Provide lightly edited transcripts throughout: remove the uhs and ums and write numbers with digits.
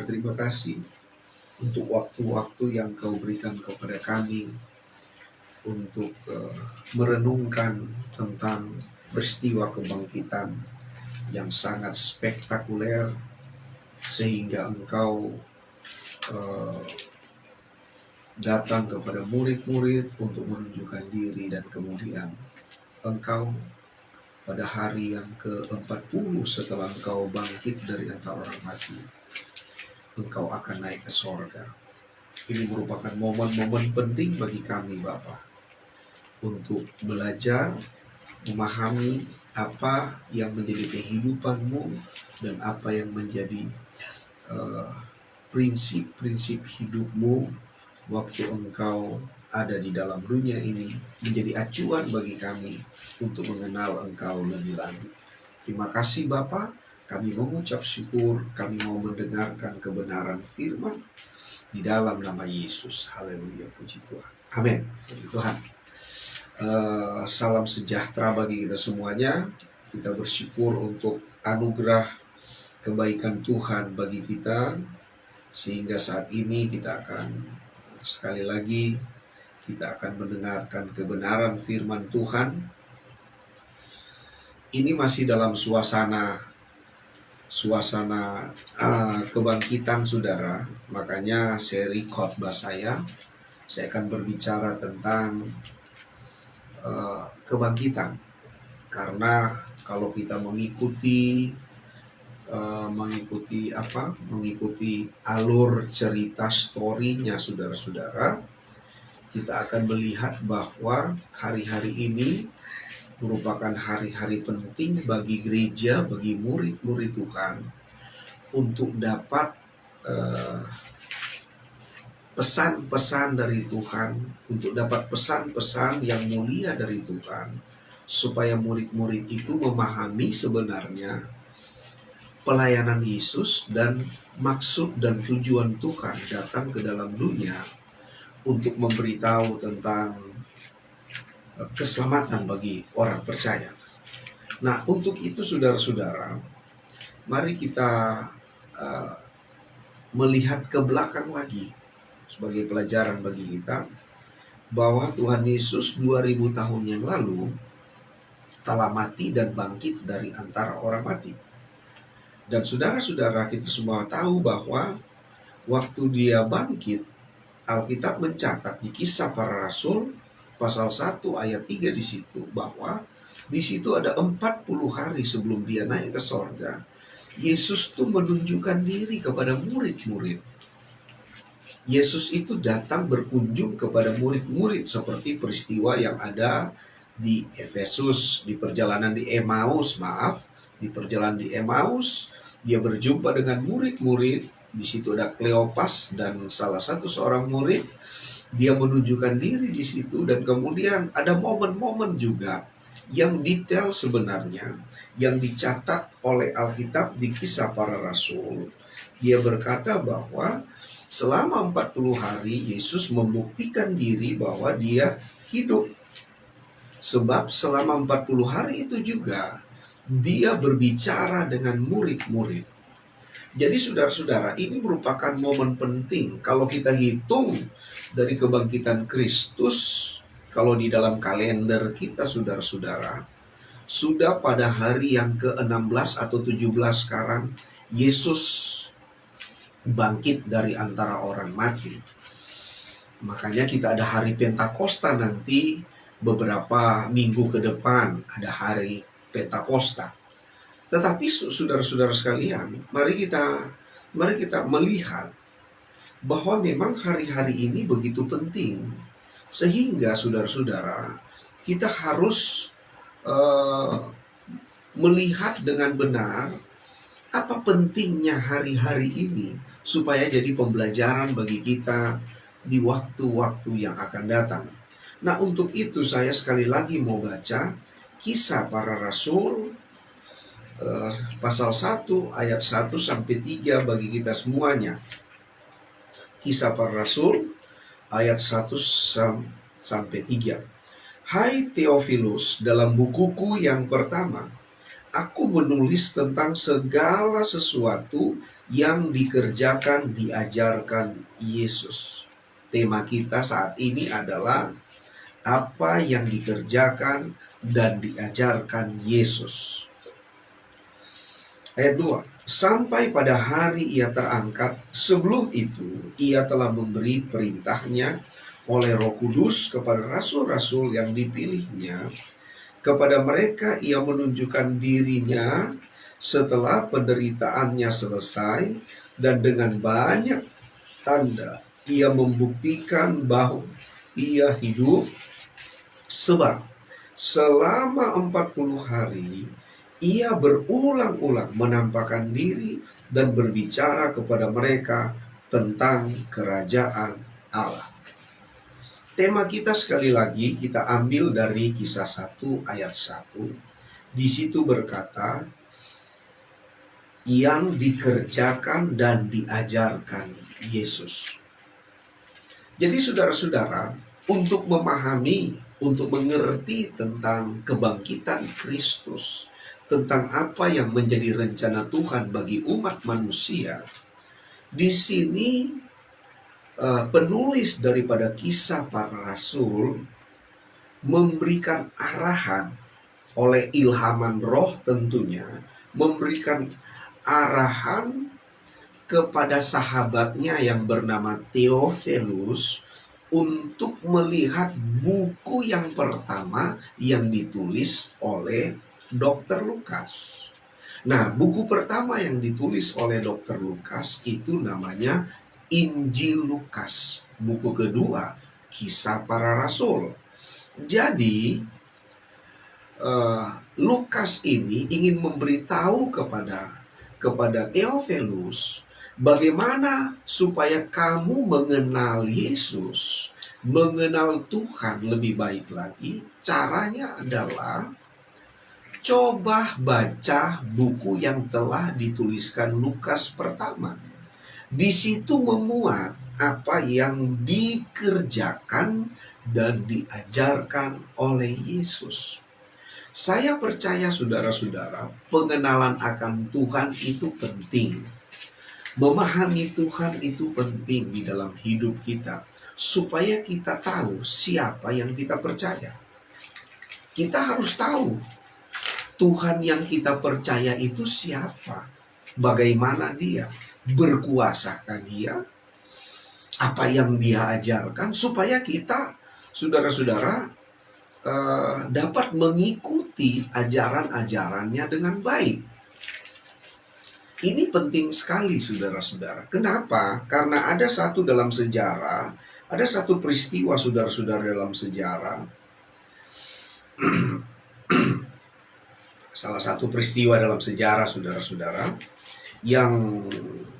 berterima kasih untuk waktu-waktu yang Kau berikan kepada kami untuk merenungkan tentang peristiwa kebangkitan yang sangat spektakuler, sehingga Engkau datang kepada murid-murid untuk menunjukkan diri, dan kemudian Engkau pada hari yang ke-40 setelah Engkau bangkit dari antara orang mati, Engkau akan naik ke sorga. Ini merupakan momen-momen penting bagi kami, Bapa, untuk belajar, memahami apa yang menjadi kehidupan-Mu dan apa yang menjadi prinsip-prinsip hidup-Mu waktu Engkau ada di dalam dunia ini, menjadi acuan bagi kami untuk mengenal Engkau lebih lanjut. Terima kasih Bapa, kami mengucap syukur, kami mau mendengarkan kebenaran firman di dalam nama Yesus. Haleluya, puji Tuhan. Amin. Puji Tuhan. Salam sejahtera bagi kita semuanya. Kita bersyukur untuk anugerah kebaikan Tuhan bagi kita, sehingga saat ini kita akan sekali lagi kita akan mendengarkan kebenaran firman Tuhan. Ini masih dalam suasana kebangkitan, saudara. Makanya seri khotbah saya akan berbicara tentang kebangkitan. Karena kalau kita mengikuti alur cerita story-nya, saudara-saudara, kita akan melihat bahwa hari-hari ini merupakan hari-hari penting bagi gereja, bagi murid-murid Tuhan, untuk dapat pesan-pesan dari Tuhan, untuk dapat pesan-pesan yang mulia dari Tuhan, supaya murid-murid itu memahami sebenarnya pelayanan Yesus dan maksud dan tujuan Tuhan datang ke dalam dunia untuk memberitahu tentang keselamatan bagi orang percaya. Nah, untuk itu saudara-saudara, mari kita melihat ke belakang lagi sebagai pelajaran bagi kita, bahwa Tuhan Yesus 2000 tahun yang lalu telah mati dan bangkit dari antara orang mati. Dan saudara-saudara, kita semua tahu bahwa waktu dia bangkit, Alkitab mencatat di Kisah Para Rasul pasal 1 ayat 3 di situ, bahwa di situ ada 40 hari sebelum dia naik ke sorga, Yesus itu menunjukkan diri kepada murid-murid. Yesus itu datang berkunjung kepada murid-murid, seperti peristiwa yang ada di Efesus, di perjalanan di Emmaus, dia berjumpa dengan murid-murid. Di situ ada Kleopas dan salah satu seorang murid. Dia menunjukkan diri di situ, dan kemudian ada momen-momen juga yang detail sebenarnya yang dicatat oleh Alkitab di Kisah Para Rasul. Dia berkata bahwa selama 40 hari Yesus membuktikan diri bahwa dia hidup. Sebab selama 40 hari itu juga dia berbicara dengan murid-murid. Jadi saudara-saudara, ini merupakan momen penting. Kalau kita hitung dari kebangkitan Kristus, kalau di dalam kalender kita, saudara-saudara, sudah pada hari yang ke-16 atau 17 sekarang, Yesus bangkit dari antara orang mati. Makanya kita ada hari Pentakosta nanti, beberapa minggu ke depan ada hari Pentakosta. Tetapi saudara-saudara sekalian, mari kita melihat bahwa memang hari-hari ini begitu penting, sehingga saudara-saudara, kita harus melihat dengan benar apa pentingnya hari-hari ini, supaya jadi pembelajaran bagi kita di waktu-waktu yang akan datang. Nah, untuk itu saya sekali lagi mau baca Kisah Para Rasul pasal 1 ayat 1 sampai 3 bagi kita semuanya. Kisah Para Rasul ayat 1 sampai 3. Hai Theophilus, dalam bukuku yang pertama, aku menulis tentang segala sesuatu yang dikerjakan, diajarkan Yesus. Tema kita saat ini adalah apa yang dikerjakan dan diajarkan Yesus. Ayat 2. Sampai pada hari ia terangkat, sebelum itu ia telah memberi perintahnya oleh Roh Kudus kepada rasul-rasul yang dipilihnya. Kepada mereka ia menunjukkan dirinya setelah penderitaannya selesai, dan dengan banyak tanda ia membuktikan bahwa ia hidup, sebab selama 40 hari ia berulang-ulang menampakkan diri dan berbicara kepada mereka tentang kerajaan Allah. Tema kita sekali lagi kita ambil dari Kisah 1 ayat 1. Di situ berkata, yang dikerjakan dan diajarkan Yesus. Jadi saudara-saudara, untuk memahami, untuk mengerti tentang kebangkitan Kristus, tentang apa yang menjadi rencana Tuhan bagi umat manusia, di sini penulis daripada Kisah Para Rasul memberikan arahan oleh ilhaman roh tentunya, memberikan arahan kepada sahabatnya yang bernama Theophilus untuk melihat buku yang pertama yang ditulis oleh Dr. Lukas. Nah, buku pertama yang ditulis oleh Dr. Lukas itu namanya Injil Lukas. Buku kedua, Kisah Para Rasul. Jadi, Lukas ini ingin memberitahu kepada Theophilus bagaimana supaya kamu mengenal Yesus, mengenal Tuhan lebih baik lagi. Caranya adalah coba baca buku yang telah dituliskan Lukas pertama. Di situ memuat apa yang dikerjakan dan diajarkan oleh Yesus. Saya percaya saudara-saudara, pengenalan akan Tuhan itu penting. Memahami Tuhan itu penting di dalam hidup kita, supaya kita tahu siapa yang kita percaya. Kita harus tahu Tuhan yang kita percaya itu siapa, bagaimana dia, berkuasakah dia, apa yang dia ajarkan, supaya kita, saudara-saudara, dapat mengikuti ajaran-ajarannya dengan baik. Ini penting sekali saudara-saudara. Kenapa? Karena ada satu dalam sejarah, ada satu peristiwa saudara-saudara dalam sejarah. Salah satu peristiwa dalam sejarah saudara-saudara yang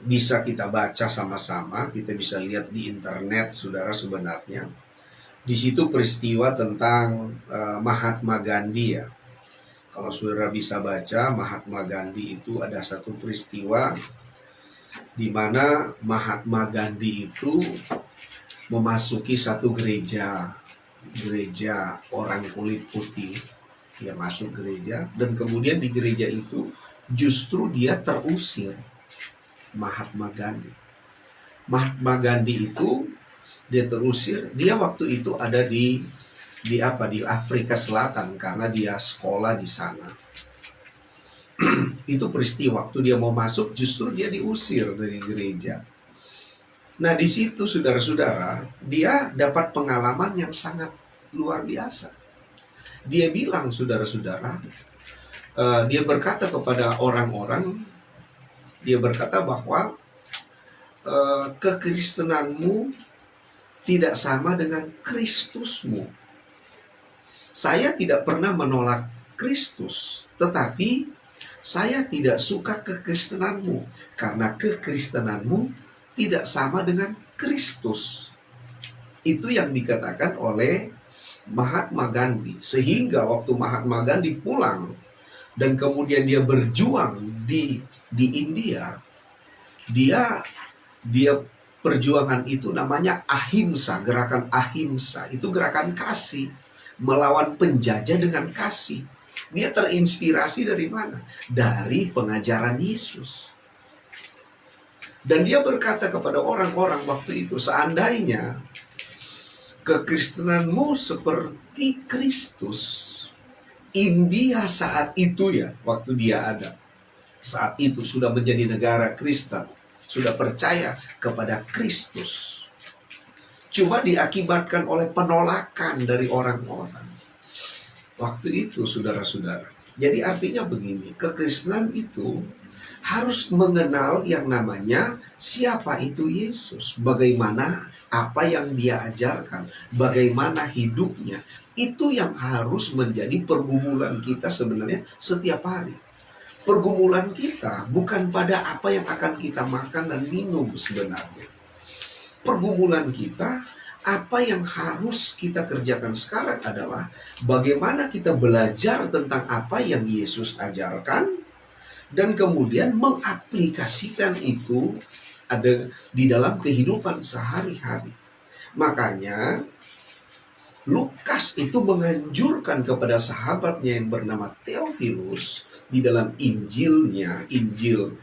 bisa kita baca sama-sama, kita bisa lihat di internet saudara sebenarnya. Di situ peristiwa tentang Mahatma Gandhi ya. Kalau saudara bisa baca, Mahatma Gandhi itu ada satu peristiwa di mana Mahatma Gandhi itu memasuki satu gereja orang kulit putih. Dia masuk gereja dan kemudian di gereja itu justru dia terusir. Mahatma Gandhi. Mahatma Gandhi itu dia terusir. Dia waktu itu ada di Afrika Selatan karena dia sekolah di sana. Itu peristiwa waktu dia mau masuk justru dia diusir dari gereja. Nah, di situ saudara-saudara, dia dapat pengalaman yang sangat luar biasa. Dia bilang saudara-saudara, dia berkata kepada orang-orang, dia berkata bahwa kekristenanmu tidak sama dengan Kristusmu. Saya tidak pernah menolak Kristus, tetapi saya tidak suka kekristenanmu karena kekristenanmu tidak sama dengan Kristus. Itu yang dikatakan oleh Mahatma Gandhi. Sehingga waktu Mahatma Gandhi pulang dan kemudian dia berjuang di India, dia perjuangan itu namanya ahimsa, gerakan ahimsa. Itu gerakan kasih, melawan penjajah dengan kasih. Dia terinspirasi dari mana? Dari pengajaran Yesus. Dan dia berkata kepada orang-orang waktu itu, seandainya kekristenanmu seperti Kristus, India saat itu ya, waktu dia ada, saat itu sudah menjadi negara Kristen, sudah percaya kepada Kristus. Cuma diakibatkan oleh penolakan dari orang-orang. Waktu itu, saudara-saudara. Jadi artinya begini, kekristenan itu harus mengenal yang namanya siapa itu Yesus. Bagaimana apa yang dia ajarkan, bagaimana hidupnya. Itu yang harus menjadi pergumulan kita sebenarnya setiap hari. Pergumulan kita bukan pada apa yang akan kita makan dan minum sebenarnya. Pergumulan kita, apa yang harus kita kerjakan sekarang adalah bagaimana kita belajar tentang apa yang Yesus ajarkan dan kemudian mengaplikasikan itu ada di dalam kehidupan sehari-hari. Makanya Lukas itu menganjurkan kepada sahabatnya yang bernama Theophilus di dalam Injilnya, Injil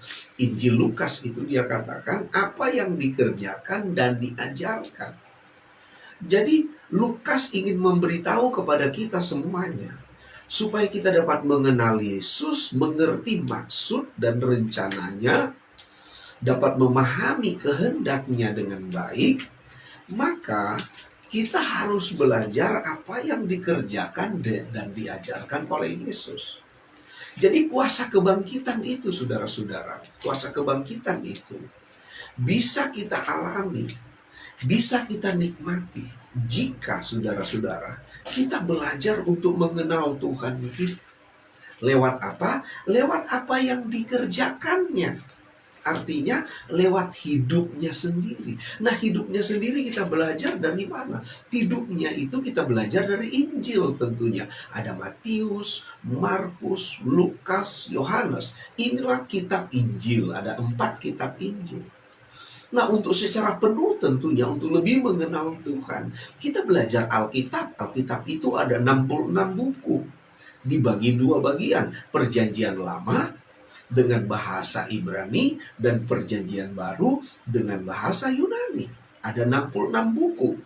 Lukas itu dia katakan apa yang dikerjakan dan diajarkan. Jadi Lukas ingin memberitahu kepada kita semuanya supaya kita dapat mengenal Yesus, mengerti maksud dan rencananya, dapat memahami kehendaknya dengan baik. Maka kita harus belajar apa yang dikerjakan dan diajarkan oleh Yesus. Jadi kuasa kebangkitan itu, saudara-saudara, kuasa kebangkitan itu bisa kita alami, bisa kita nikmati jika, saudara-saudara, kita belajar untuk mengenal Tuhan kita. Lewat apa? Lewat apa yang dikerjakannya. Artinya lewat hidupnya sendiri. Nah, hidupnya sendiri kita belajar dari mana? Hidupnya itu kita belajar dari Injil tentunya. Ada Matius, Markus, Lukas, Yohanes. Inilah kitab Injil. Ada 4 kitab Injil. Nah, untuk secara penuh tentunya, untuk lebih mengenal Tuhan, kita belajar Alkitab. Alkitab itu ada 66 buku. Dibagi 2 bagian. Perjanjian Lama dengan bahasa Ibrani dan perjanjian baru dengan bahasa Yunani. Ada 66 buku.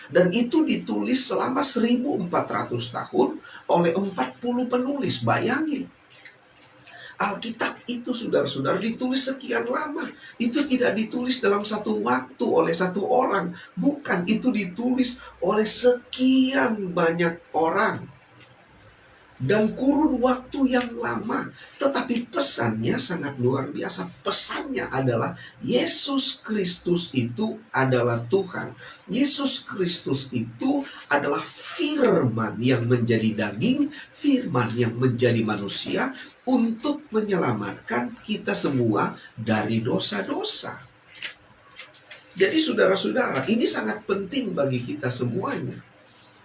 Dan itu ditulis selama 1400 tahun oleh 40 penulis. Bayangin. Alkitab itu, saudara-saudara, ditulis sekian lama. Itu tidak ditulis dalam satu waktu oleh satu orang. Bukan, itu ditulis oleh sekian banyak orang. Dan kurun waktu yang lama. Tetapi pesannya sangat luar biasa. Pesannya adalah Yesus Kristus itu adalah Tuhan. Yesus Kristus itu adalah firman yang menjadi daging, firman yang menjadi manusia untuk menyelamatkan kita semua dari dosa-dosa. Jadi saudara-saudara, ini sangat penting bagi kita semuanya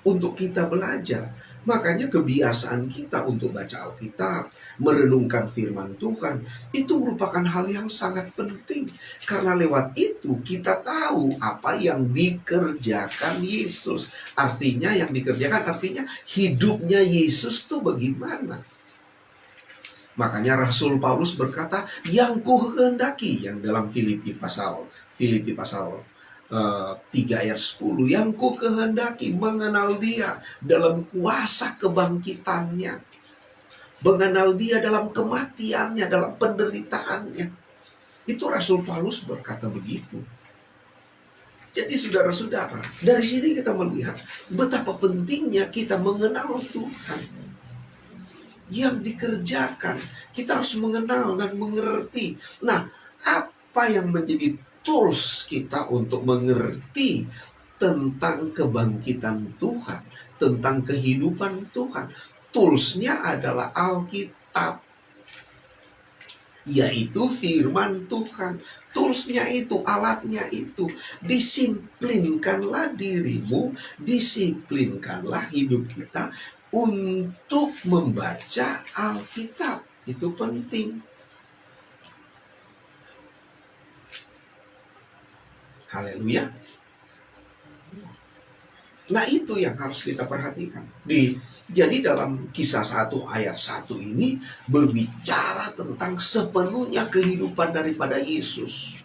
untuk kita belajar. Makanya kebiasaan kita untuk baca Alkitab, merenungkan firman Tuhan, itu merupakan hal yang sangat penting. Karena lewat itu kita tahu apa yang dikerjakan Yesus. Artinya yang dikerjakan, artinya hidupnya Yesus itu bagaimana. Makanya Rasul Paulus berkata, yang kuhendaki, yang dalam Filipi pasal 3 ayat 10, yang ku kehendaki mengenal dia dalam kuasa kebangkitannya, mengenal dia dalam kematiannya, dalam penderitaannya. Itu Rasul Paulus berkata begitu. Jadi saudara-saudara, dari sini kita melihat betapa pentingnya kita mengenal Tuhan. Yang dikerjakan, kita harus mengenal dan mengerti. Nah, apa yang menjadi tools kita untuk mengerti tentang kebangkitan Tuhan, tentang kehidupan Tuhan? Toolsnya adalah Alkitab, yaitu firman Tuhan. Toolsnya itu, alatnya itu. Disiplinkanlah dirimu, disiplinkanlah hidup kita untuk membaca Alkitab. Itu penting. Haleluya. Nah, itu yang harus kita perhatikan. Jadi dalam Kisah 1 ayat 1 ini berbicara tentang sepenuhnya kehidupan daripada Yesus.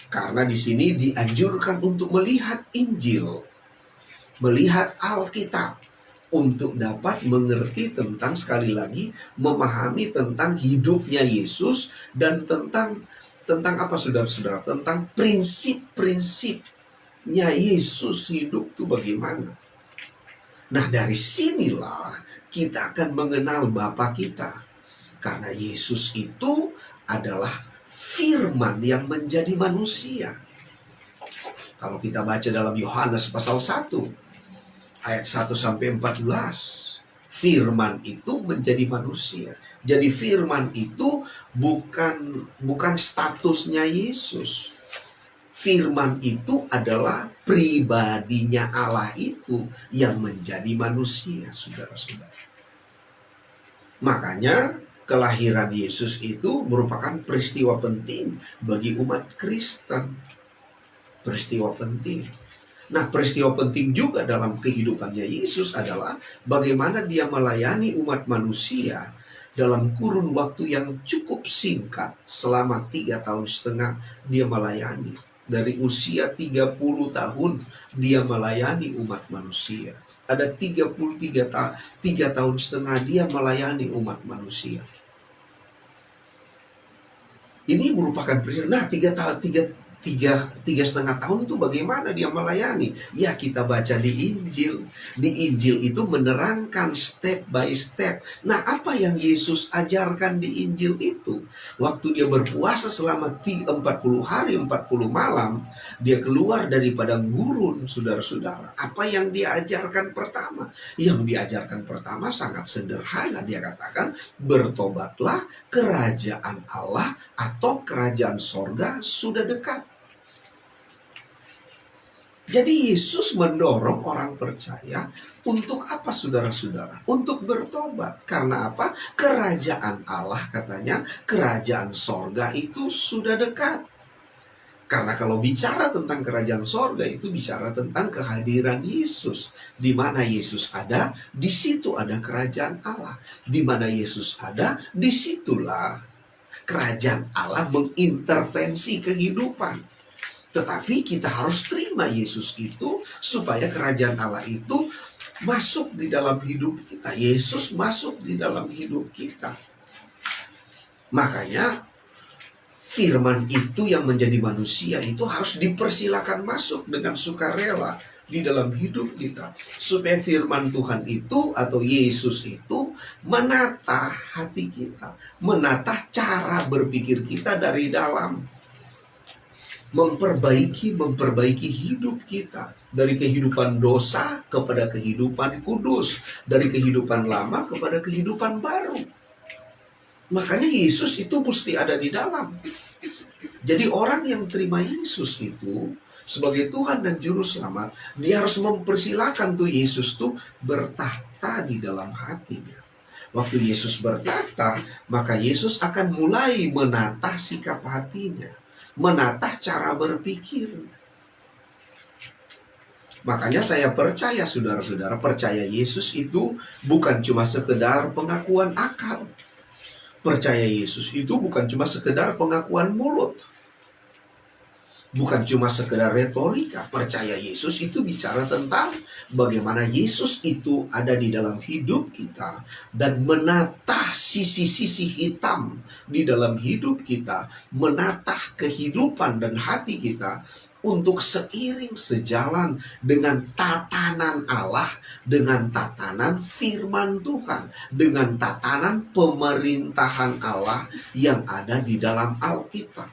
Karena di sini dianjurkan untuk melihat Injil, melihat Alkitab, untuk dapat mengerti tentang, sekali lagi, memahami tentang hidupnya Yesus dan tentang apa saudara-saudara? Tentang prinsip-prinsipnya Yesus hidup itu bagaimana. Nah, dari sinilah kita akan mengenal Bapa kita. Karena Yesus itu adalah firman yang menjadi manusia. Kalau kita baca dalam Yohanes pasal 1 ayat 1 sampai 14, firman itu menjadi manusia. Jadi firman itu bukan statusnya Yesus. Firman itu adalah pribadinya Allah itu yang menjadi manusia, saudara-saudara. Makanya kelahiran Yesus itu merupakan peristiwa penting bagi umat Kristen. Peristiwa penting. Nah, peristiwa penting juga dalam kehidupannya Yesus adalah bagaimana dia melayani umat manusia dalam kurun waktu yang cukup singkat. Selama 3,5 tahun dia melayani. Dari usia 30 tahun dia melayani umat manusia. Ada 3 tahun setengah dia melayani umat manusia. Ini merupakan peristiwa. Nah, 3,5 tahun itu bagaimana dia melayani? Ya, kita baca di Injil. Di Injil itu menerangkan step by step. Nah, apa yang Yesus ajarkan di Injil itu? Waktu dia berpuasa selama 40 hari 40 malam, dia keluar dari padang gurun, saudara-saudara. Apa yang dia ajarkan pertama? Yang diajarkan pertama sangat sederhana. Dia katakan, bertobatlah, kerajaan Allah atau kerajaan sorga sudah dekat. Jadi Yesus mendorong orang percaya untuk apa, saudara-saudara? Untuk bertobat. Karena apa? Kerajaan Allah, katanya, kerajaan sorga itu sudah dekat. Karena kalau bicara tentang kerajaan sorga itu bicara tentang kehadiran Yesus. Di mana Yesus ada, di situ ada kerajaan Allah. Di mana Yesus ada, disitulah kerajaan Allah mengintervensi kehidupan. Tetapi kita harus terima Yesus itu supaya kerajaan Allah itu masuk di dalam hidup kita. Yesus masuk di dalam hidup kita. Makanya firman itu yang menjadi manusia itu harus dipersilakan masuk dengan sukarela di dalam hidup kita. Supaya firman Tuhan itu atau Yesus itu menata hati kita. Menata cara berpikir kita dari dalam. Memperbaiki hidup kita dari kehidupan dosa kepada kehidupan kudus, dari kehidupan lama kepada kehidupan baru. Makanya Yesus itu mesti ada di dalam. Jadi orang yang terima Yesus itu sebagai Tuhan dan Juru Selamat, dia harus mempersilahkan tuh Yesus tuh bertahta di dalam hatinya. Waktu Yesus bertahta, maka Yesus akan mulai menata sikap hatinya, menata cara berpikir. Makanya saya percaya, saudara-saudara, percaya Yesus itu bukan cuma sekedar pengakuan akal. Percaya Yesus itu bukan cuma sekedar pengakuan mulut. Bukan cuma sekedar retorika. Percaya Yesus itu bicara tentang bagaimana Yesus itu ada di dalam hidup kita dan menata sisi-sisi hitam di dalam hidup kita, menata kehidupan dan hati kita untuk seiring sejalan dengan tatanan Allah, dengan tatanan firman Tuhan, dengan tatanan pemerintahan Allah yang ada di dalam Alkitab.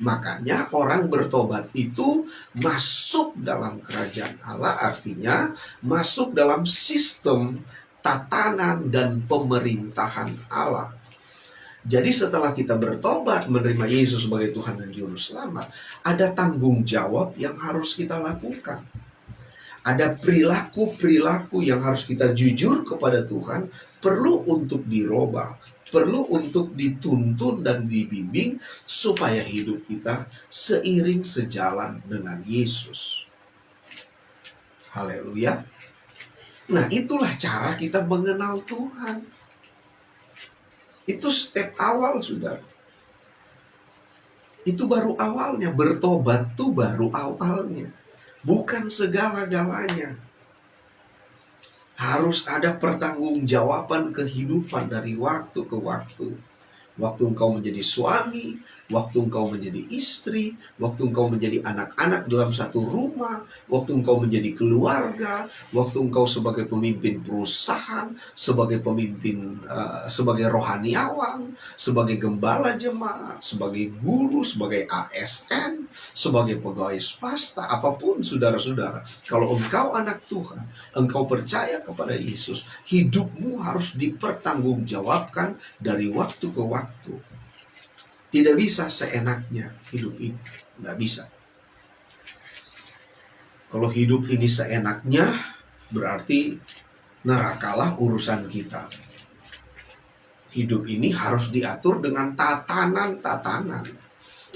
Makanya orang bertobat itu masuk dalam kerajaan Allah, artinya masuk dalam sistem tatanan dan pemerintahan Allah. Jadi setelah kita bertobat menerima Yesus sebagai Tuhan dan Juru Selamat, ada tanggung jawab yang harus kita lakukan. Ada perilaku-perilaku yang harus kita jujur kepada Tuhan, perlu untuk dirubah, perlu untuk dituntun dan dibimbing supaya hidup kita seiring sejalan dengan Yesus. Haleluya. Nah, itulah cara kita mengenal Tuhan. Itu step awal, saudara. Itu baru awalnya. Bertobat itu baru awalnya, bukan segala-galanya. Harus ada pertanggungjawaban kehidupan dari waktu ke waktu. Waktu engkau menjadi suami, waktu engkau menjadi istri, waktu engkau menjadi anak-anak dalam satu rumah, waktu engkau menjadi keluarga, waktu engkau sebagai pemimpin perusahaan, sebagai pemimpin, sebagai rohaniawan, sebagai gembala jemaat, sebagai guru, sebagai ASN, sebagai pegawai swasta, apapun saudara-saudara. Kalau engkau anak Tuhan, engkau percaya kepada Yesus, hidupmu harus dipertanggungjawabkan dari waktu ke waktu. Tidak bisa seenaknya hidup ini. Tidak bisa. Kalau hidup ini seenaknya, berarti nerakalah urusan kita. Hidup ini harus diatur dengan tatanan-tatanan.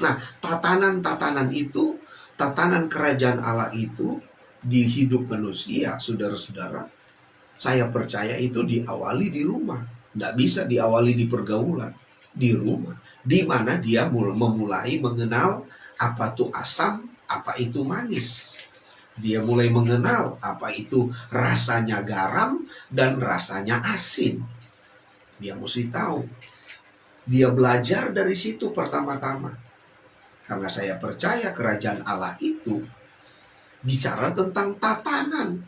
Nah, tatanan-tatanan itu, tatanan kerajaan Allah itu di hidup manusia, saudara-saudara, saya percaya itu diawali di rumah. Tidak bisa diawali di pergaulan. Di rumah. Di mana dia memulai mengenal apa itu asam, apa itu manis. Dia mulai mengenal apa itu rasanya garam dan rasanya asin. Dia mesti tahu. Dia belajar dari situ pertama-tama. Karena saya percaya kerajaan Allah itu bicara tentang tatanan.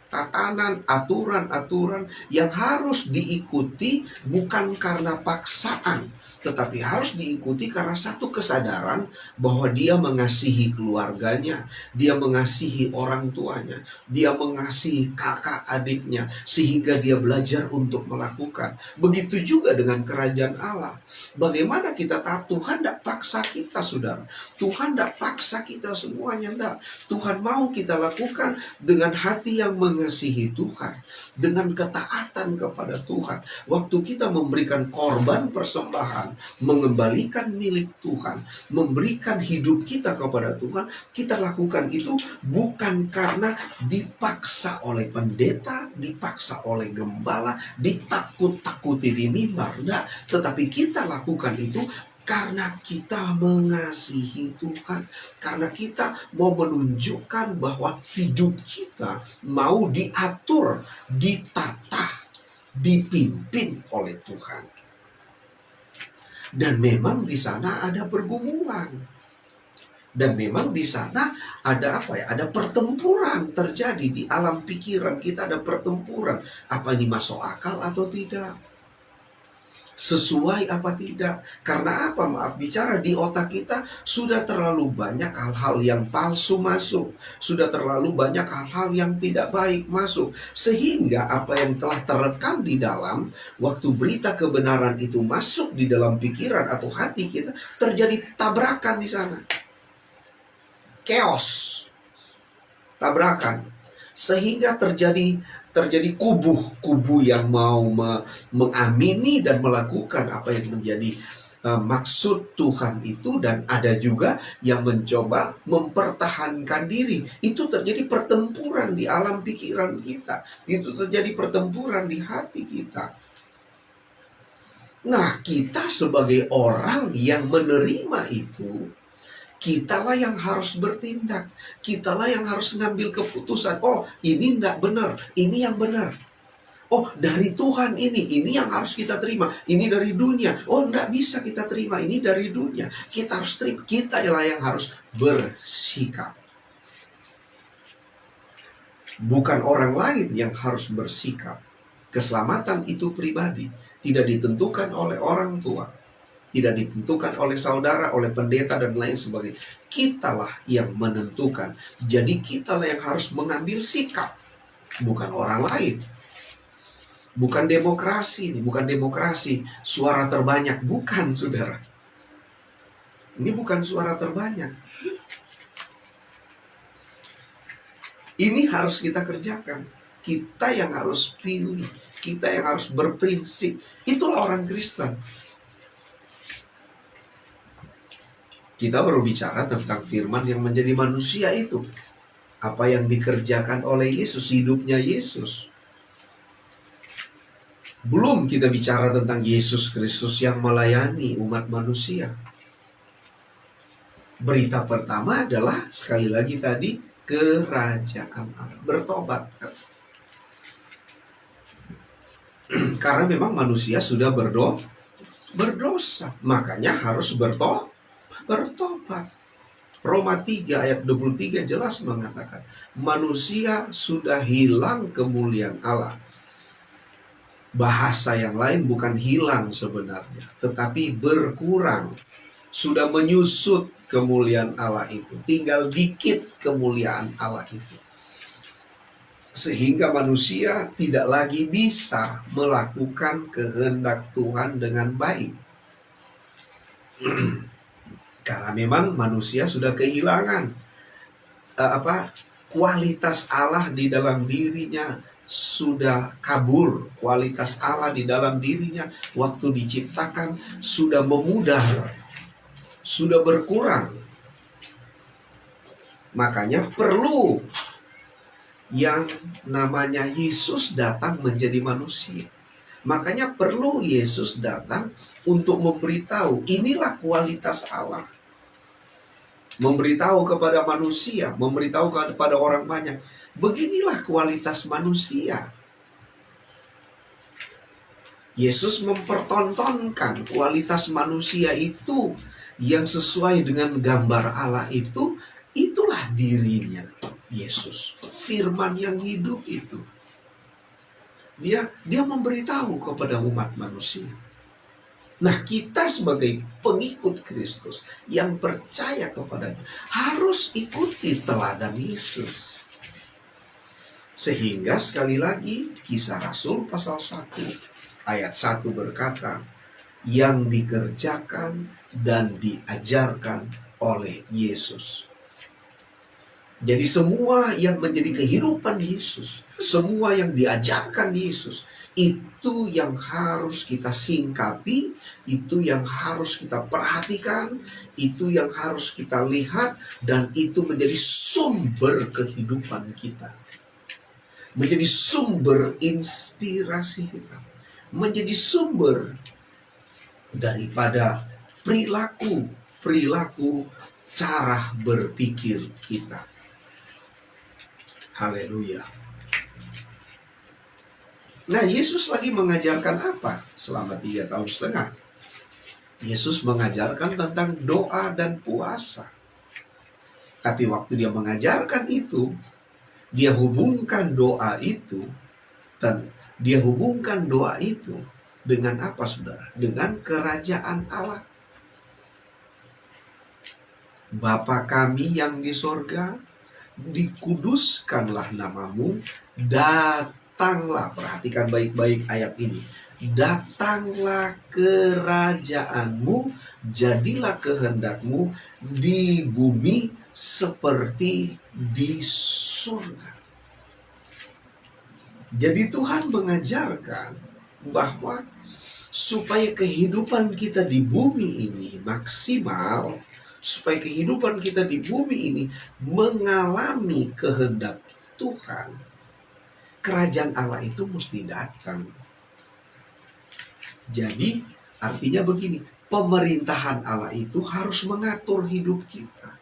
Tatanan, aturan-aturan yang harus diikuti bukan karena paksaan, tetapi harus diikuti karena satu kesadaran bahwa dia mengasihi keluarganya, dia mengasihi orang tuanya, dia mengasihi kakak adiknya, sehingga dia belajar untuk melakukan. Begitu juga dengan kerajaan Allah. Bagaimana kita tahu? Tuhan tidak paksa kita, saudara. Tuhan tidak paksa kita semuanya, tidak. Tuhan mau kita lakukan dengan hati yang mengasihi Tuhan, dengan ketaatan kepada Tuhan. Waktu kita memberikan korban persembahan, mengembalikan milik Tuhan, memberikan hidup kita kepada Tuhan, kita lakukan itu bukan karena dipaksa oleh pendeta, dipaksa oleh gembala, ditakut-takuti di mimbar, enggak. Tetapi kita lakukan itu karena kita mengasihi Tuhan, karena kita mau menunjukkan bahwa hidup kita mau diatur, ditata, dipimpin oleh Tuhan. Dan memang di sana ada pergumulan. Dan memang di sana ada apa ya? Ada pertempuran terjadi di alam pikiran kita, ada pertempuran. Apa ini masuk akal atau tidak? Sesuai apa tidak? Karena apa? Maaf bicara, di otak kita sudah terlalu banyak hal-hal yang palsu masuk, sudah terlalu banyak hal-hal yang tidak baik masuk, sehingga apa yang telah terekam di dalam, waktu berita kebenaran itu masuk di dalam pikiran atau hati kita, terjadi tabrakan di sana, chaos, tabrakan, sehingga terjadi kubu yang mau mengamini dan melakukan apa yang menjadi maksud Tuhan itu, dan ada juga yang mencoba mempertahankan diri. Itu terjadi pertempuran di alam pikiran kita, itu terjadi pertempuran di hati kita. Nah, kita sebagai orang yang menerima itu, kitalah yang harus bertindak. Kitalah yang harus mengambil keputusan. Oh, ini tidak benar. Ini yang benar. Oh, dari Tuhan ini yang harus kita terima. Ini dari dunia. Oh, tidak bisa kita terima. Ini dari dunia. Kita harus terima. Kitalah yang harus bersikap. Bukan orang lain yang harus bersikap. Keselamatan itu pribadi. Tidak ditentukan oleh orang tua, tidak ditentukan oleh saudara, oleh pendeta, dan lain sebagainya. Kitalah yang menentukan. Jadi kitalah yang harus mengambil sikap, bukan orang lain. Bukan demokrasi, bukan demokrasi suara terbanyak, bukan, saudara. Ini bukan suara terbanyak. Ini harus kita kerjakan. Kita yang harus pilih, kita yang harus berprinsip. Itulah orang Kristen. Kita baru bicara tentang firman yang menjadi manusia itu. Apa yang dikerjakan oleh Yesus, hidupnya Yesus. Belum kita bicara tentang Yesus Kristus yang melayani umat manusia. Berita pertama adalah sekali lagi tadi kerajaan Allah. Bertobat. Karena memang manusia sudah berdosa. Makanya harus bertobat. Roma 3 ayat 23 jelas mengatakan, manusia sudah hilang kemuliaan Allah. Bahasa yang lain bukan hilang sebenarnya, tetapi berkurang. Sudah menyusut kemuliaan Allah itu. Tinggal dikit kemuliaan Allah itu. Sehingga manusia tidak lagi bisa melakukan kehendak Tuhan dengan baik. Karena memang manusia sudah kehilangan kualitas Allah di dalam dirinya, sudah kabur. Kualitas Allah di dalam dirinya waktu diciptakan sudah memudar, sudah berkurang. Makanya perlu yang namanya Yesus datang menjadi manusia. Makanya perlu Yesus datang untuk memberitahu inilah kualitas Allah. Memberitahu kepada manusia, memberitahu kepada orang banyak, beginilah kualitas manusia. Yesus mempertontonkan kualitas manusia itu yang sesuai dengan gambar Allah itu, itulah dirinya Yesus, firman yang hidup itu. Dia memberitahu kepada umat manusia. Nah, kita sebagai pengikut Kristus yang percaya kepadanya harus ikuti teladan Yesus. Sehingga sekali lagi Kisah Rasul pasal 1 ayat 1 berkata, yang dikerjakan dan diajarkan oleh Yesus. Jadi semua yang menjadi kehidupan Yesus, semua yang diajarkan Yesus, itu yang harus kita singkapi, itu yang harus kita perhatikan, itu yang harus kita lihat, dan itu menjadi sumber kehidupan kita. Menjadi sumber inspirasi kita. Menjadi sumber daripada perilaku cara berpikir kita. Haleluya. Nah, Yesus lagi mengajarkan apa selama 3,5 tahun? Yesus mengajarkan tentang doa dan puasa. Tapi waktu dia mengajarkan itu, dia hubungkan doa itu dengan apa, saudara? Dengan kerajaan Allah. Bapa kami yang di sorga, dikuduskanlah namamu, datanglah, perhatikan baik-baik ayat ini, datanglah kerajaanmu, jadilah kehendakmu di bumi seperti di surga. Jadi Tuhan mengajarkan bahwa supaya kehidupan kita di bumi ini maksimal, supaya kehidupan kita di bumi ini mengalami kehendak Tuhan, kerajaan Allah itu mesti datang. Jadi artinya begini, pemerintahan Allah itu harus mengatur hidup kita.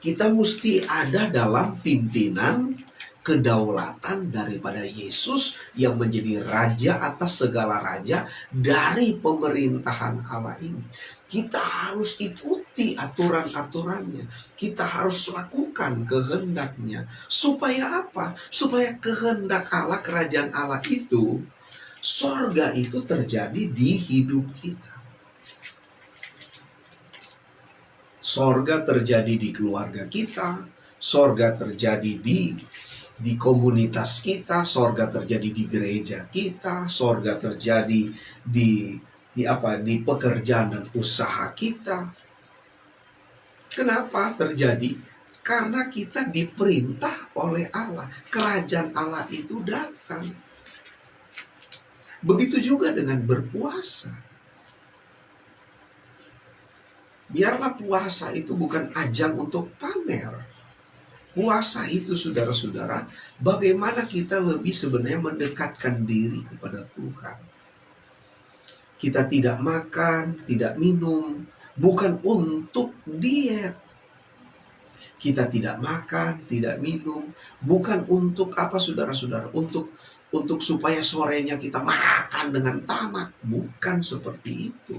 Kita mesti ada dalam pimpinan kedaulatan daripada Yesus yang menjadi raja atas segala raja dari pemerintahan Allah ini. Kita harus ikuti aturan-aturannya. Kita harus lakukan kehendaknya. Supaya apa? Supaya kehendak Allah, kerajaan Allah itu, sorga itu terjadi di hidup kita. Sorga terjadi di keluarga kita. Sorga terjadi di komunitas kita. Sorga terjadi di gereja kita. Sorga terjadi di pekerjaan dan usaha kita. Kenapa terjadi? Karena kita diperintah oleh Allah. Kerajaan Allah itu datang. Begitu juga dengan berpuasa. Biarlah puasa itu bukan ajang untuk pamer. Puasa itu, saudara-saudara, bagaimana kita lebih sebenarnya mendekatkan diri kepada Tuhan. Kita tidak makan, tidak minum, bukan untuk diet. Kita tidak makan, tidak minum, bukan untuk apa saudara-saudara, untuk supaya sorenya kita makan dengan tamak, bukan seperti itu.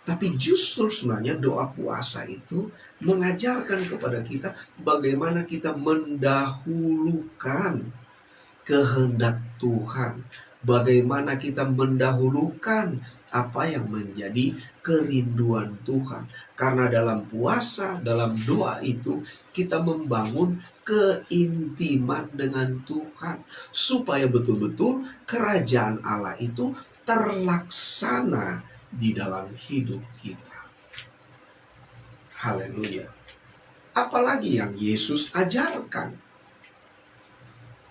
Tapi justru sebenarnya doa puasa itu mengajarkan kepada kita bagaimana kita mendahulukan kehendak Tuhan. Bagaimana kita mendahulukan apa yang menjadi kerinduan Tuhan. Karena dalam puasa, dalam doa itu kita membangun keintiman dengan Tuhan. Supaya betul-betul kerajaan Allah itu terlaksana di dalam hidup kita. Haleluya. Apalagi yang Yesus ajarkan.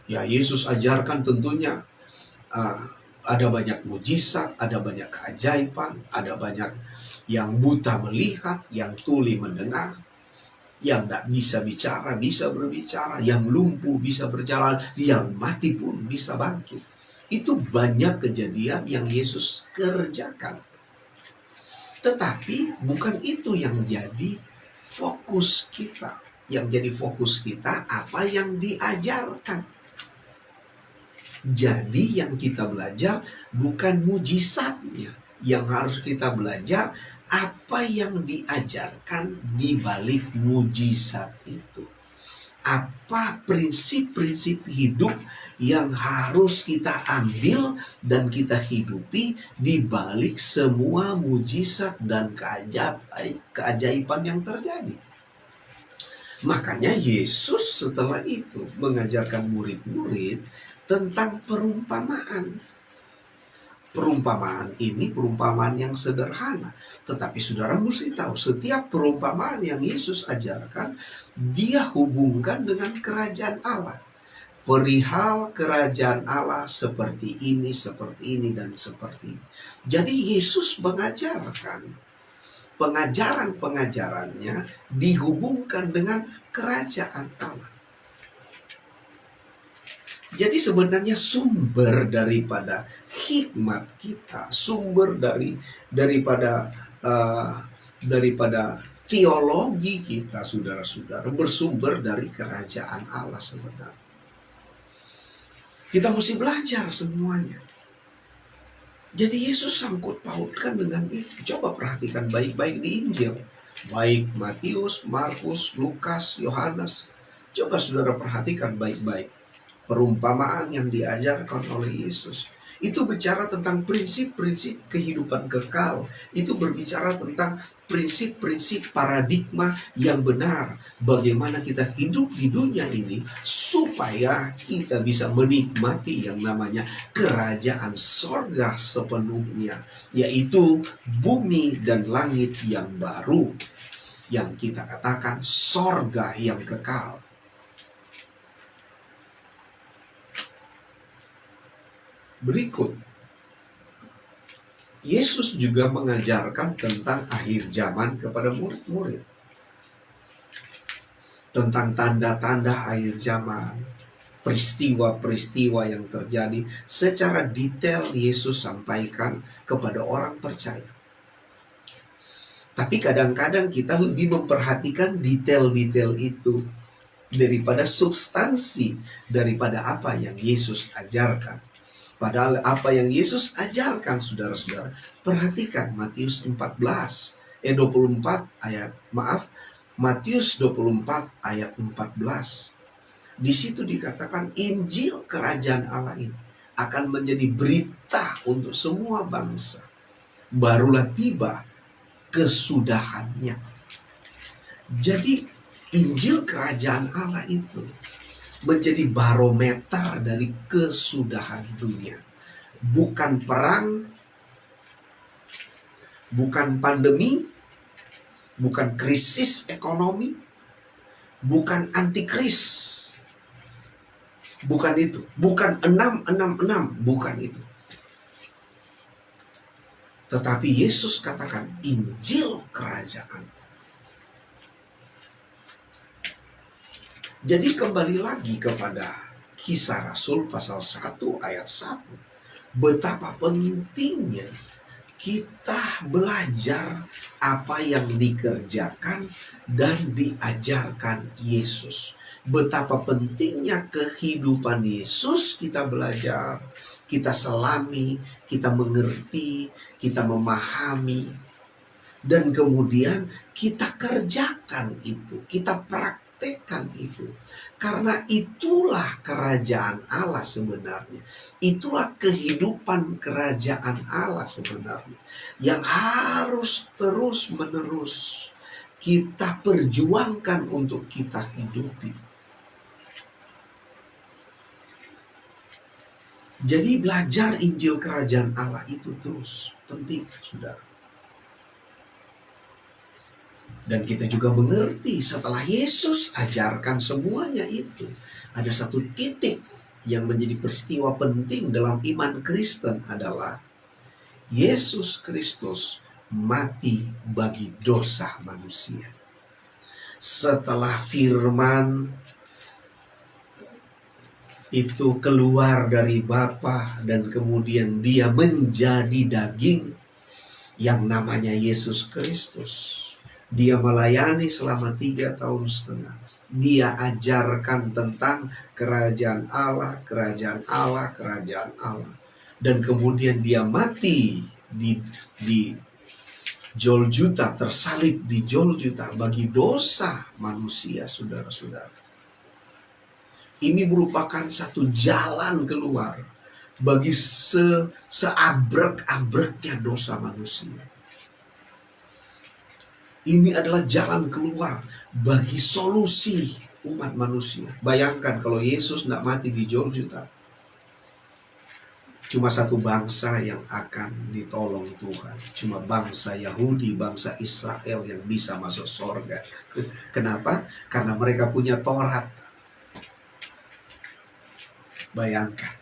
Ya, Yesus ajarkan tentunya ada banyak mujizat, ada banyak keajaiban, ada banyak yang buta melihat, yang tuli mendengar, yang tidak bisa bicara, bisa berbicara, yang lumpuh bisa berjalan, yang mati pun bisa bangkit. Itu banyak kejadian yang Yesus kerjakan. Tetapi bukan itu yang jadi fokus kita. Yang jadi fokus kita apa yang diajarkan. Jadi yang kita belajar bukan mujizatnya. Yang harus kita belajar apa yang diajarkan di balik mujizat itu. Apa prinsip-prinsip hidup yang harus kita ambil dan kita hidupi di balik semua mujizat dan keajaiban yang terjadi. Makanya Yesus setelah itu mengajarkan murid-murid tentang perumpamaan. Perumpamaan ini perumpamaan yang sederhana. Tetapi saudara mesti tahu, setiap perumpamaan yang Yesus ajarkan, dia hubungkan dengan kerajaan Allah. Perihal kerajaan Allah seperti ini, dan seperti ini. Jadi Yesus mengajarkan, pengajaran-pengajarannya dihubungkan dengan kerajaan Allah. Jadi sebenarnya sumber daripada hikmat kita, sumber daripada teologi kita, saudara-saudara, bersumber dari kerajaan Allah sebenarnya. Kita mesti belajar semuanya. Jadi Yesus sangkut pautkan dengan itu. Coba perhatikan baik-baik di Injil. Baik Matius, Markus, Lukas, Yohanes. Coba saudara perhatikan baik-baik. Perumpamaan yang diajarkan oleh Yesus itu bicara tentang prinsip-prinsip kehidupan kekal. Itu berbicara tentang prinsip-prinsip paradigma yang benar. Bagaimana kita hidup di dunia ini supaya kita bisa menikmati yang namanya kerajaan sorga sepenuhnya. Yaitu bumi dan langit yang baru. Yang kita katakan sorga yang kekal. Berikut, Yesus juga mengajarkan tentang akhir zaman kepada murid-murid. Tentang tanda-tanda akhir zaman, peristiwa-peristiwa yang terjadi secara detail Yesus sampaikan kepada orang percaya. Tapi kadang-kadang kita lebih memperhatikan detail-detail itu daripada substansi daripada apa yang Yesus ajarkan. Padahal apa yang Yesus ajarkan, saudara-saudara, perhatikan Matius 24 ayat 14. Di situ dikatakan Injil kerajaan Allah ini akan menjadi berita untuk semua bangsa. Barulah tiba kesudahannya. Jadi Injil kerajaan Allah itu menjadi barometer dari kesudahan dunia. Bukan perang, bukan pandemi, bukan krisis ekonomi, bukan antikris. Bukan itu. Bukan 666, bukan itu. Tetapi Yesus katakan Injil kerajaan. Jadi kembali lagi kepada Kisah Rasul pasal 1 ayat 1. Betapa pentingnya kita belajar apa yang dikerjakan dan diajarkan Yesus. Betapa pentingnya kehidupan Yesus kita belajar, kita selami, kita mengerti, kita memahami, dan kemudian kita kerjakan itu, kita praktekkan itu. Karena itulah kerajaan Allah sebenarnya. Itulah kehidupan kerajaan Allah sebenarnya. Yang harus terus-menerus kita perjuangkan untuk kita hidupi. Jadi belajar Injil kerajaan Allah itu terus penting, saudara. Dan kita juga mengerti setelah Yesus ajarkan semuanya itu, ada satu titik yang menjadi peristiwa penting dalam iman Kristen adalah Yesus Kristus mati bagi dosa manusia. Setelah firman itu keluar dari Bapa dan kemudian dia menjadi daging yang namanya Yesus Kristus. Dia melayani selama 3,5 tahun. Dia ajarkan tentang kerajaan Allah, kerajaan Allah, kerajaan Allah. Dan kemudian dia mati di Golgota, tersalib di Golgota bagi dosa manusia, saudara-saudara. Ini merupakan satu jalan keluar bagi seabrek-abreknya dosa manusia. Ini adalah jalan keluar bagi solusi umat manusia. Bayangkan kalau Yesus tidak mati di Golgota, cuma satu bangsa yang akan ditolong Tuhan. Cuma bangsa Yahudi, bangsa Israel yang bisa masuk surga. Kenapa? Karena mereka punya Taurat. Bayangkan.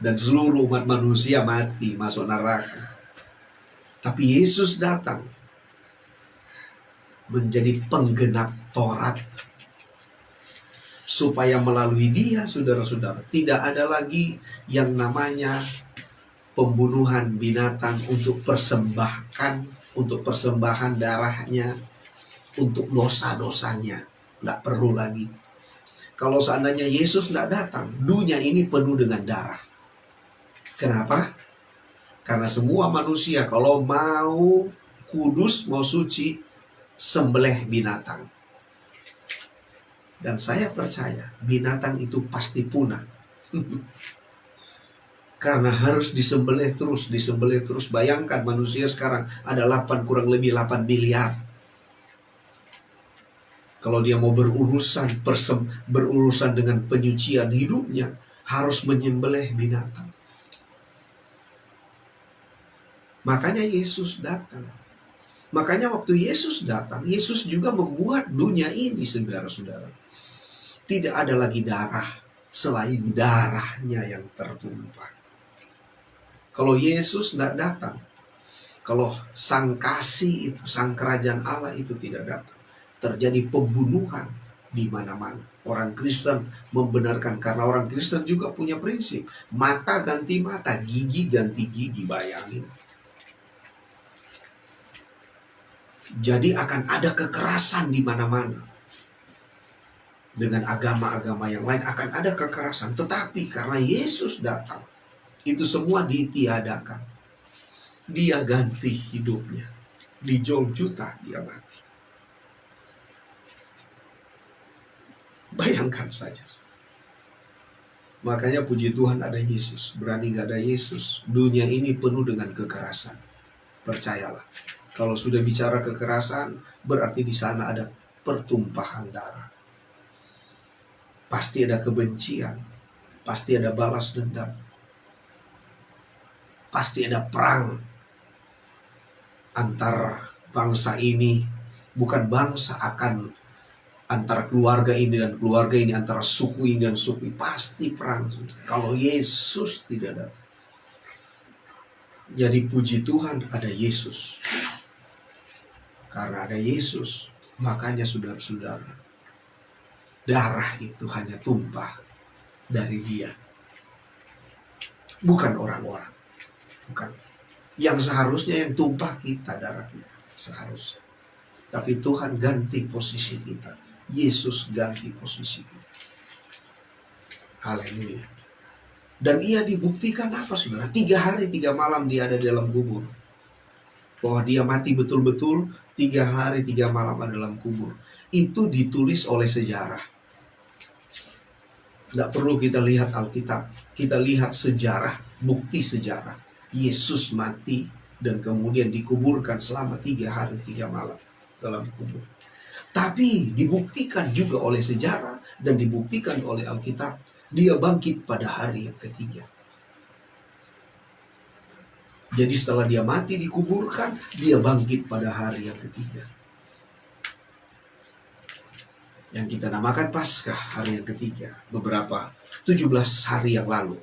Dan seluruh umat manusia mati, masuk neraka. Tapi Yesus datang menjadi penggenap Taurat. Supaya melalui dia, saudara-saudara, tidak ada lagi yang namanya pembunuhan binatang untuk persembahan darahnya, untuk dosa-dosanya. Tidak perlu lagi. Kalau seandainya Yesus tidak datang, dunia ini penuh dengan darah. Kenapa? Karena semua manusia kalau mau kudus, mau suci, sembelih binatang. Dan saya percaya binatang itu pasti punah. Karena harus disembelih terus. Bayangkan manusia sekarang ada kurang lebih 8 miliar. Kalau dia mau berurusan dengan penyucian hidupnya, harus menyembelih binatang. Makanya Yesus datang. Makanya waktu Yesus datang, Yesus juga membuat dunia ini, saudara-saudara. Tidak ada lagi darah selain darahnya yang tertumpah. Kalau Yesus tidak datang, kalau sang kasih itu, sang kerajaan Allah itu tidak datang, terjadi pembunuhan di mana-mana. Orang Kristen membenarkan, karena orang Kristen juga punya prinsip, mata ganti mata, gigi ganti gigi, bayangin. Jadi akan ada kekerasan di mana-mana. Dengan agama-agama yang lain akan ada kekerasan. Tetapi karena Yesus datang, itu semua ditiadakan. Dia ganti hidupnya. Di Golgota dia mati. Bayangkan saja. Makanya puji Tuhan ada Yesus. Berani gak ada Yesus, dunia ini penuh dengan kekerasan. Percayalah. Kalau sudah bicara kekerasan, berarti di sana ada pertumpahan darah. Pasti ada kebencian, pasti ada balas dendam, pasti ada perang antar bangsa ini, bukan bangsa, akan antara keluarga ini dan keluarga ini, antara suku ini dan suku ini, pasti perang. Kalau Yesus tidak ada. Jadi puji Tuhan ada Yesus. Karena ada Yesus, makanya saudara-saudara, darah itu hanya tumpah dari dia. Bukan orang-orang. Bukan. Yang seharusnya yang tumpah kita, darah kita. Seharusnya. Tapi Tuhan ganti posisi kita. Yesus ganti posisi kita. Haleluya. Dan ia dibuktikan apa, saudara? 3 hari 3 malam dia ada di dalam kubur. Bahwa dia mati betul-betul 3 hari 3 malam ada dalam kubur. Itu ditulis oleh sejarah. Tidak perlu kita lihat Alkitab. Kita lihat sejarah, bukti sejarah. Yesus mati dan kemudian dikuburkan selama 3 hari 3 malam dalam kubur. Tapi dibuktikan juga oleh sejarah dan dibuktikan oleh Alkitab. Dia bangkit pada hari yang ketiga. Jadi setelah dia mati dikuburkan, dia bangkit pada hari yang ketiga. Yang kita namakan Paskah, hari yang ketiga. Beberapa 17 hari yang lalu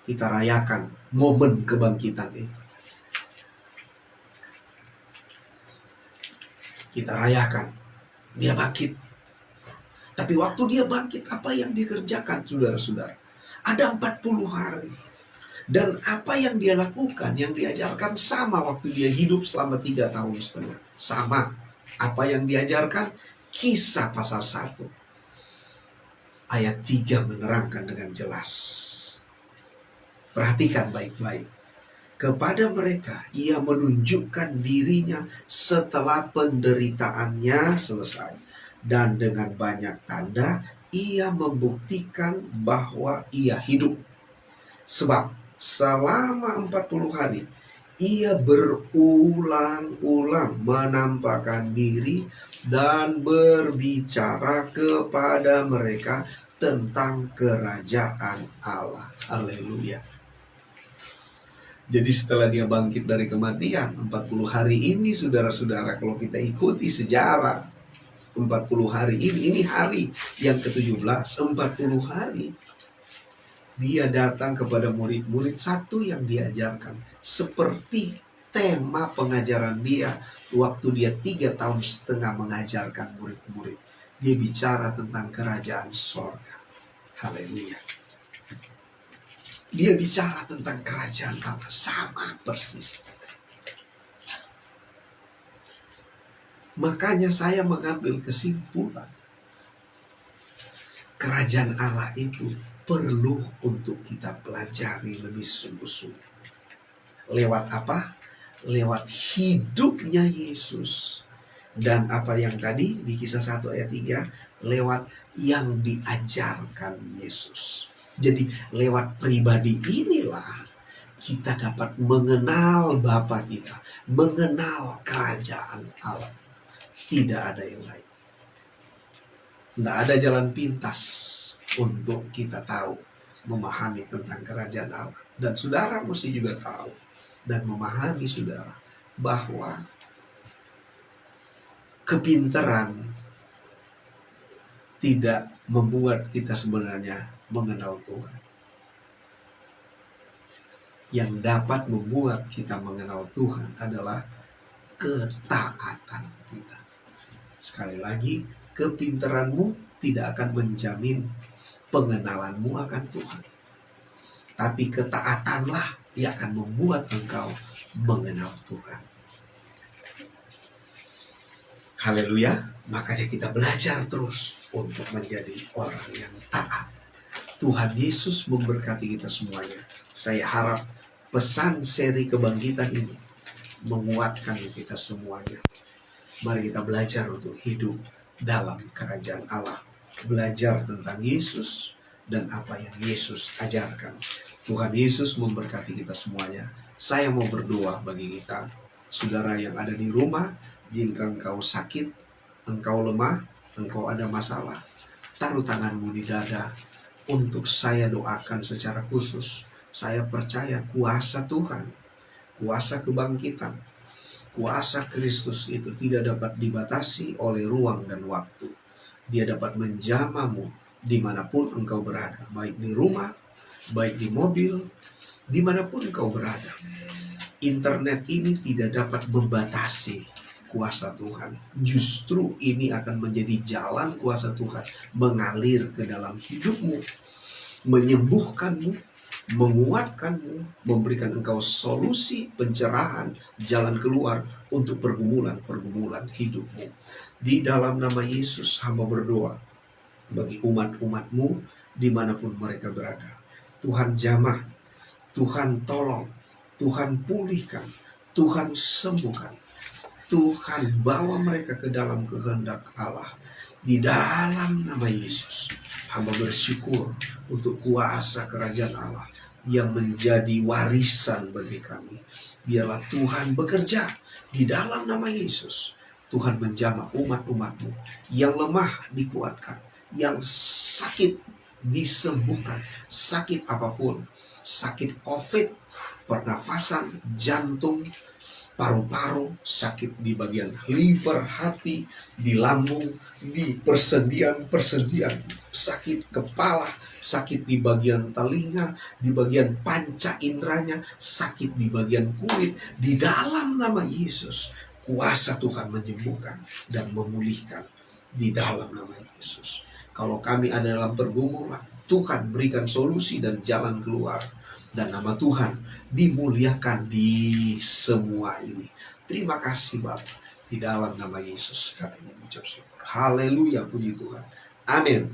kita rayakan momen kebangkitan itu. Kita rayakan dia bangkit. Tapi waktu dia bangkit, apa yang dikerjakan, saudara-saudara? Ada 40 hari. Dan apa yang dia lakukan, yang diajarkan sama waktu dia hidup selama 3 tahun setengah. Sama. Apa yang diajarkan? Kisah pasal 1. Ayat 3 menerangkan dengan jelas. Perhatikan baik-baik. Kepada mereka, ia menunjukkan dirinya setelah penderitaannya selesai. Dan dengan banyak tanda, ia membuktikan bahwa ia hidup. Sebab selama 40 hari, ia berulang-ulang menampakkan diri dan berbicara kepada mereka tentang kerajaan Allah. Haleluya. Jadi setelah dia bangkit dari kematian, 40 hari ini saudara-saudara, kalau kita ikuti sejarah, 40 hari ini hari yang ke-17, 40 hari dia datang kepada murid-murid. Satu yang diajarkan seperti tema pengajaran dia waktu dia 3 tahun setengah mengajarkan murid-murid. Dia bicara tentang kerajaan sorga. Haleluya. Dia bicara tentang kerajaan Allah, sama persis. Makanya saya mengambil kesimpulan, kerajaan Allah itu perlu untuk kita pelajari lebih sungguh-sungguh. Lewat apa? Lewat hidupnya Yesus. Dan apa yang tadi di Kisah 1 ayat 3, lewat yang diajarkan Yesus. Jadi lewat pribadi inilah kita dapat mengenal Bapa kita, mengenal kerajaan Allah. Tidak ada yang lain. Tidak ada jalan pintas untuk kita tahu, memahami tentang kerajaan Allah. Dan saudara mesti juga tahu dan memahami, saudara, bahwa kepintaran tidak membuat kita sebenarnya mengenal Tuhan. Yang dapat membuat kita mengenal Tuhan adalah ketaatan kita. Sekali lagi, kepintaranmu tidak akan menjamin pengenalanmu akan Tuhan. Tapi ketaatanlah yang akan membuat engkau mengenal Tuhan. Haleluya. Makanya kita belajar terus untuk menjadi orang yang taat. Tuhan Yesus memberkati kita semuanya. Saya harap pesan seri kebangkitan ini menguatkan kita semuanya. Mari kita belajar untuk hidup dalam kerajaan Allah. Belajar tentang Yesus dan apa yang Yesus ajarkan. Tuhan Yesus memberkati kita semuanya. Saya mau berdoa bagi kita, saudara yang ada di rumah. Jika engkau sakit, engkau lemah, engkau ada masalah, taruh tanganmu di dada. Untuk saya doakan secara khusus. Saya percaya kuasa Tuhan, kuasa kebangkitan, kuasa Kristus itu tidak dapat dibatasi oleh ruang dan waktu. Dia dapat menjamamu dimanapun engkau berada. Baik di rumah, baik di mobil, dimanapun engkau berada. Internet ini tidak dapat membatasi kuasa Tuhan. Justru ini akan menjadi jalan kuasa Tuhan mengalir ke dalam hidupmu, menyembuhkanmu, menguatkanmu, memberikan engkau solusi, pencerahan, jalan keluar untuk pergumulan-pergumulan hidupmu. Di dalam nama Yesus hamba berdoa bagi umat-umatmu dimanapun mereka berada. Tuhan jamah, Tuhan tolong, Tuhan pulihkan, Tuhan sembuhkan, Tuhan bawa mereka ke dalam kehendak Allah. Di dalam nama Yesus, hamba bersyukur untuk kuasa kerajaan Allah yang menjadi warisan bagi kami. Biarlah Tuhan bekerja di dalam nama Yesus. Tuhan menjamah umat-umatmu yang lemah dikuatkan, yang sakit disembuhkan, sakit apapun, sakit COVID, pernafasan, jantung, paru-paru, sakit di bagian liver, hati, di lambung, di persendian, sakit kepala, sakit di bagian telinga, di bagian panca inderanya, sakit di bagian kulit. Di dalam nama Yesus, kuasa Tuhan menyembuhkan dan memulihkan di dalam nama Yesus. Kalau kami ada dalam pergumulan, Tuhan berikan solusi dan jalan keluar, dan nama Tuhan dimuliakan di semua ini. Terima kasih Bapa. Di dalam nama Yesus kami mengucap syukur. Haleluya, puji Tuhan. Amin.